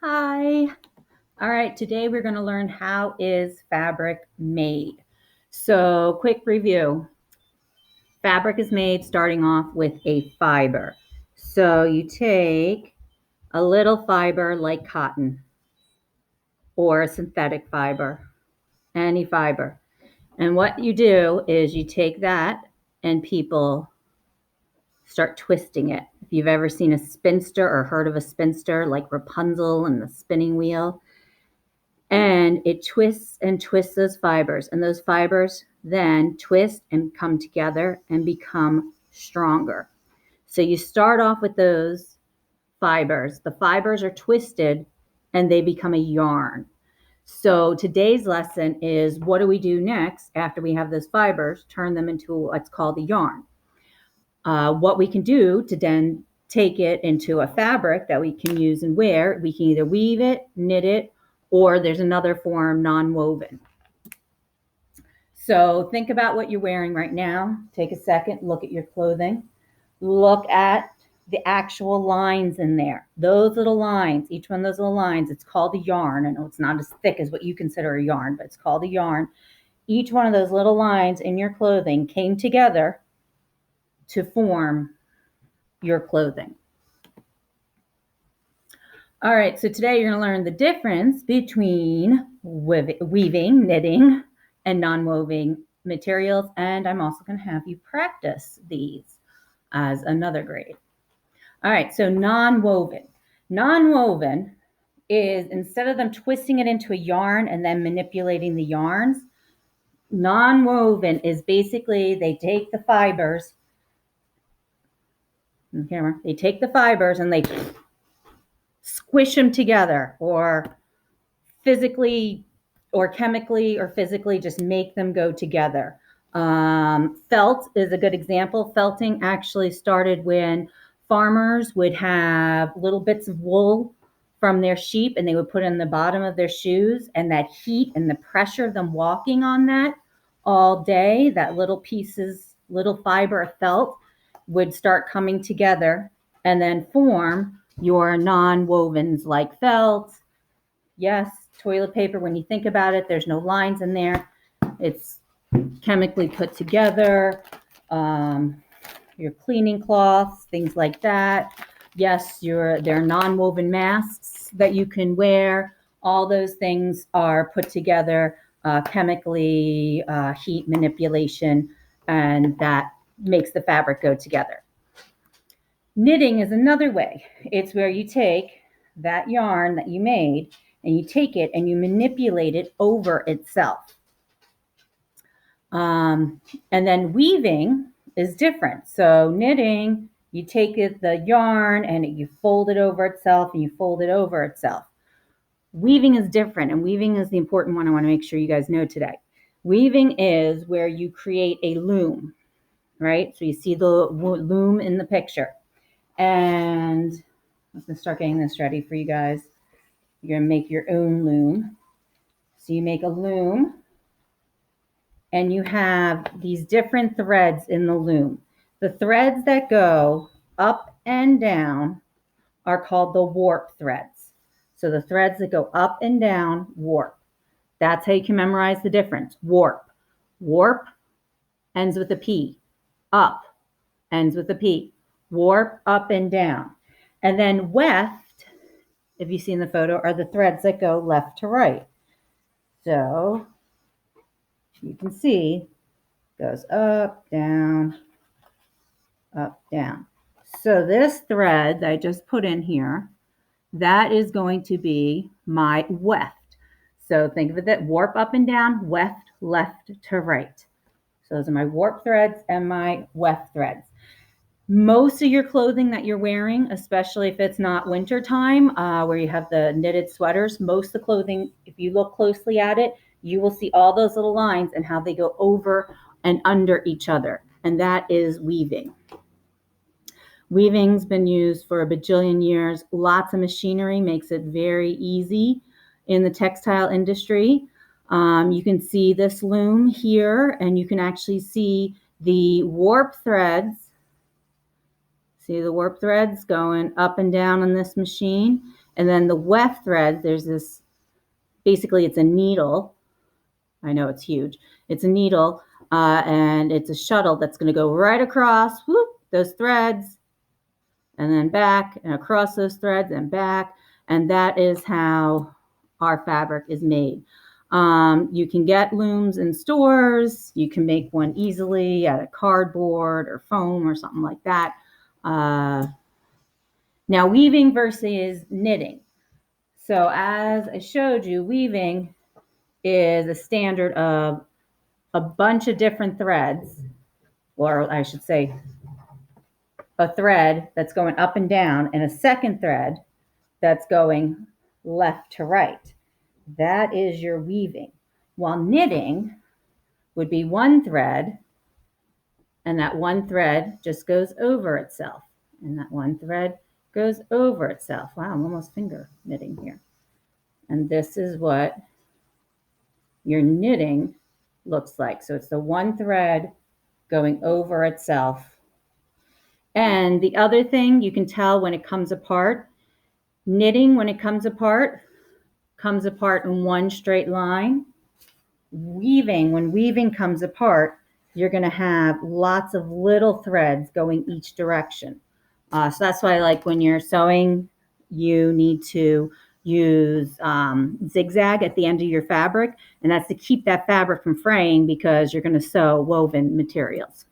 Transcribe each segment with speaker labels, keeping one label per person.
Speaker 1: Hi. All right, today we're going to learn how is fabric made. So, quick review. Fabric is made starting off with a fiber. So, you take a little fiber like cotton or a synthetic fiber, any fiber. And what you do is you take that and people start twisting it. If you've ever seen a spinster or heard of a spinster like Rapunzel and the spinning wheel, and it twists and twists those fibers, and those fibers then twist and come together and become stronger. So you start off with those fibers. The fibers are twisted and they become a yarn. So today's lesson is, what do we do next after we have those fibers? Turn them into what's called a yarn. What we can do to then take it into a fabric that we can use and wear, we can either weave it, knit it, or there's another form, non-woven. So think about what you're wearing right now. Take a second, look at your clothing. Look at the actual lines in there. Those little lines, each one of those little lines, it's called a yarn. I know it's not as thick as what you consider a yarn, but it's called a yarn. Each one of those little lines in your clothing came together to form your clothing. All right, so today you're going to learn the difference between weaving, knitting, and non-woven materials, and I'm also going to have you practice these as another grade. All right, so non-woven. Non-woven is, instead of them twisting it into a yarn and then manipulating the yarns, non-woven is basically they take the fibers, they take the fibers and they squish them together, or physically or chemically or physically just make them go together. Felt is a good example. Felting actually started when farmers would have little bits of wool from their sheep and they would put it in the bottom of their shoes, and that heat and the pressure of them walking on that all day, that little fiber of felt would start coming together and then form your non-wovens like felt. Yes, toilet paper, when you think about it, there's no lines in there. It's chemically put together. Your cleaning cloths, things like that. Yes, there are non-woven masks that you can wear. All those things are put together chemically, heat manipulation, and that makes the fabric go together. Knitting is another way. It's where you take that yarn that you made and you take it and you manipulate it over itself. And then weaving is different. So knitting, you take the yarn and you fold it over itself and you fold it over itself. Weaving is different, and weaving is the important one I want to make sure you guys know today. Weaving is where you create a loom, right? So you see the loom in the picture. And I'm going to start getting this ready for you guys. You're going to make your own loom. So you make a loom, and you have these different threads in the loom. The threads that go up and down are called the warp threads. So the threads that go up and down, warp. That's how you can memorize the difference. Warp. Warp ends with a P. Up ends with a P. Warp, up and down. And then weft, if you see in the photo, are the threads that go left to right. So you can see goes up, down, up, down. So this thread that I just put in here, that is going to be my weft. So think of it that warp up and down, weft left to right. So those are my warp threads and my weft threads. Most of your clothing that you're wearing, especially if it's not winter time, where you have the knitted sweaters, most of the clothing, if you look closely at it, you will see all those little lines and how they go over and under each other. And that is weaving. Weaving's been used for a bajillion years. Lots of machinery makes it very easy in the textile industry. You can see this loom here, and you can actually see the warp threads. See the warp threads going up and down on this machine. And then the weft threads, there's this, basically it's a needle. I know it's huge. It's a needle, and it's a shuttle that's going to go right across, whoop, those threads, and then back and across those threads and back. And that is how our fabric is made. You can get looms in stores. You can make one easily out of cardboard or foam or something like that. Now, weaving versus knitting. So as I showed you, weaving is a standard of a bunch of different threads, or I should say a thread that's going up and down and a second thread that's going left to right. That is your weaving. While knitting would be one thread, and that one thread just goes over itself. And that one thread goes over itself. Wow, I'm almost finger knitting here. And this is what your knitting looks like. So it's the one thread going over itself. And the other thing you can tell when it comes apart, knitting when it comes apart in one straight line. Weaving, when weaving comes apart, you're going to have lots of little threads going each direction. So that's why, like when you're sewing, you need to use zigzag at the end of your fabric, and that's to keep that fabric from fraying because you're going to sew woven materials.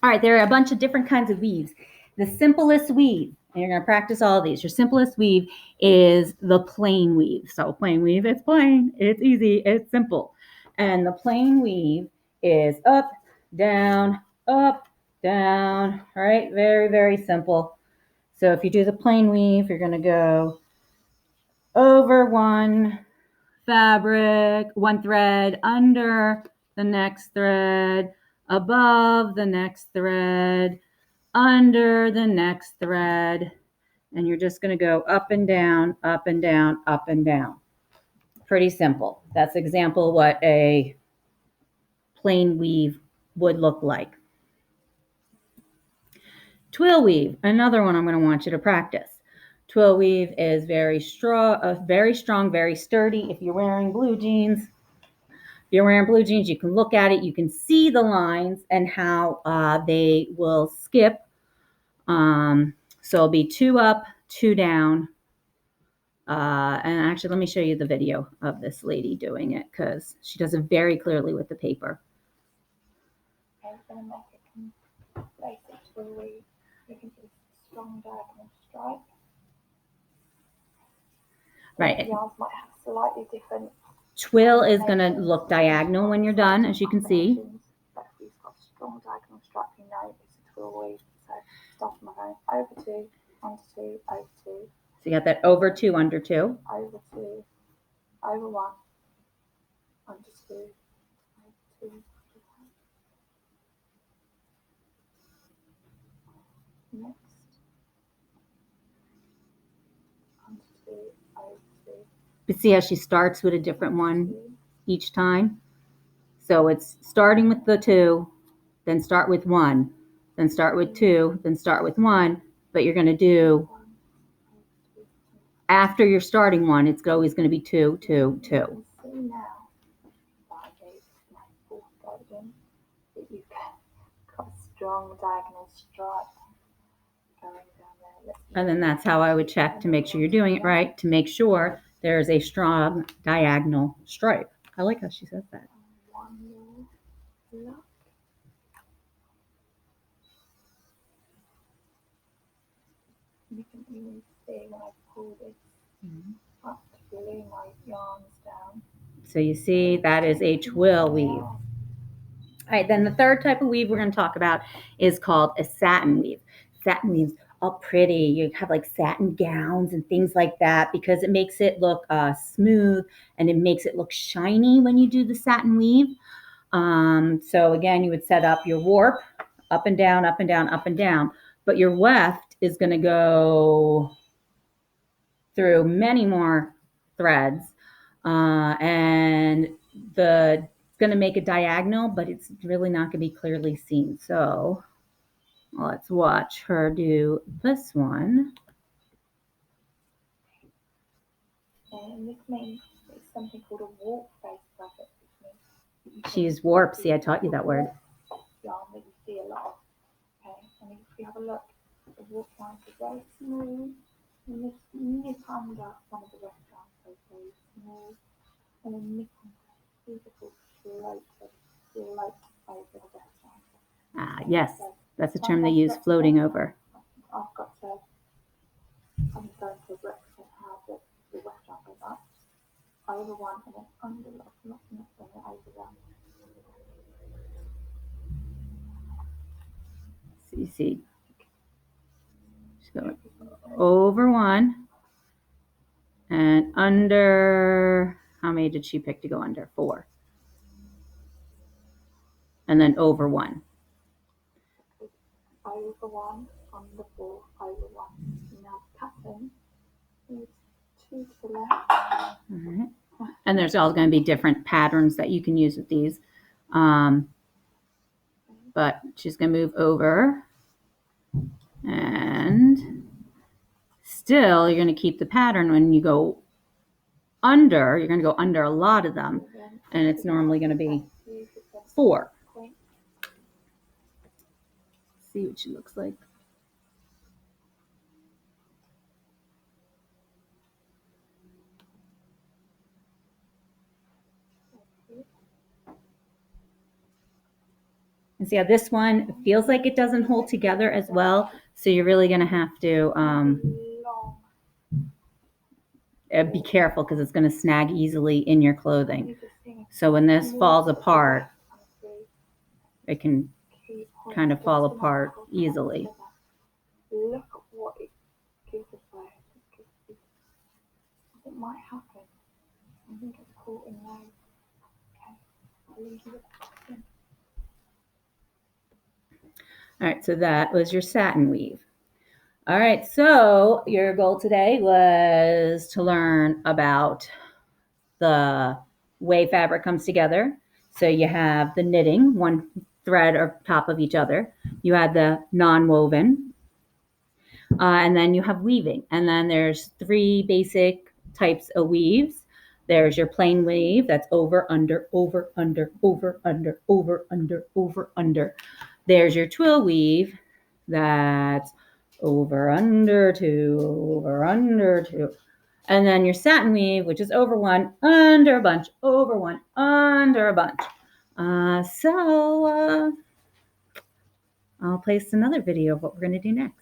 Speaker 1: All right, there are a bunch of different kinds of weaves. The simplest weave, and you're going to practice all of these, your simplest weave is the plain weave. So plain weave, it's plain, it's easy, it's simple. And the plain weave is up, down, all right? Very, very simple. So if you do the plain weave, you're going to go over one fabric, one thread, under the next thread, above the next thread, under the next thread, and you're just going to go up and down, up and down, up and down. Pretty simple. That's an example of what a plain weave would look like. Twill weave, another one I'm going to want you to practice. Twill weave is very strong, very sturdy. If you're wearing blue jeans, you can look at it, you can see the lines and how they will skip. So it'll be 2 up, 2 down. And actually, let me show you the video of this lady doing it because she does it very clearly with the paper.
Speaker 2: Okay, we're going to make it basic twill weave. We can do strong diagonal stripe.
Speaker 1: Right.
Speaker 2: The yarns might have slightly different.
Speaker 1: Twill is going to look diagonal when you're done, as you can see.
Speaker 2: But if you've got strong diagonal stripe, you know it's a twill weave. So start from going over 2, under 2, over 2.
Speaker 1: So you got that over 2, under 2.
Speaker 2: Over 2, over 1, under 2, over 2, under 1. Next, under 2, over 2.
Speaker 1: You see how she starts with a different one each time? So it's starting with the 2, then start with 1, then start with 2, then start with 1, but you're going to do, after you're starting 1, it's always going to be 2, 2, 2.
Speaker 2: You can see now, by my fourth garden, that you've got a strong diagonal stripe going down there.
Speaker 1: And then that's how I would check to make sure you're doing it right, to make sure there's a strong diagonal stripe. I like how she says that.
Speaker 2: One more look. You can even see when I pull this up to glue my yarns down.
Speaker 1: So you see that is a twill weave. All right, then the third type of weave we're going to talk about is called a satin weave. Satin weaves are pretty. You have like satin gowns and things like that because it makes it look smooth and it makes it look shiny when you do the satin weave. So again, you would set up your warp up and down, up and down, up and down, but your weft is going to go through many more threads, and it's going to make a diagonal, but it's really not going to be clearly seen. So let's watch her do this one.
Speaker 2: Okay, and this means it's something called a warp face bracket, which means that you
Speaker 1: She
Speaker 2: can
Speaker 1: used warp.
Speaker 2: use
Speaker 1: See, I taught you that word.
Speaker 2: yarn that you see a lot of. Okay, and if you have a look, the warp lines are very smooth. And this nip under one of the weft lines, so very smooth. And then nip under these are called float over the weft line.
Speaker 1: Ah, yes, that's a term they use, floating over.
Speaker 2: I've got to. I'm going to represent how the weft line goes up. Over one and then under lock, not over one.
Speaker 1: So you see, she's going over one and under. How many did she pick to go under? 4. And then over 1.
Speaker 2: Over one, under 4, over one. Now pattern is 2 to the left.
Speaker 1: All right. And there's all going to be different patterns that you can use with these. But she's going to move over. And still, you're going to keep the pattern when you go under. You're going to go under a lot of them. And it's normally going to be 4. See what she looks like. And see how this one feels like it doesn't hold together as well. So you're really going to have to be careful because it's going to snag easily in your clothing. So when this falls apart, it can kind of fall apart easily.
Speaker 2: Look at what it gives us. It might happen. I think it's caught in there. Okay, I'll leave you with that.
Speaker 1: All right, so that was your satin weave. All right, so your goal today was to learn about the way fabric comes together. So you have the knitting, one thread on top of each other. You had the non-woven, and then you have weaving. And then there's 3 basic types of weaves. There's your plain weave, that's over, under, over, under, over, under, over, under, over, under. There's your twill weave, that's over, under, 2, over, under, 2. And then your satin weave, which is over 1, under a bunch, over 1, under a bunch. So I'll place another video of what we're going to do next.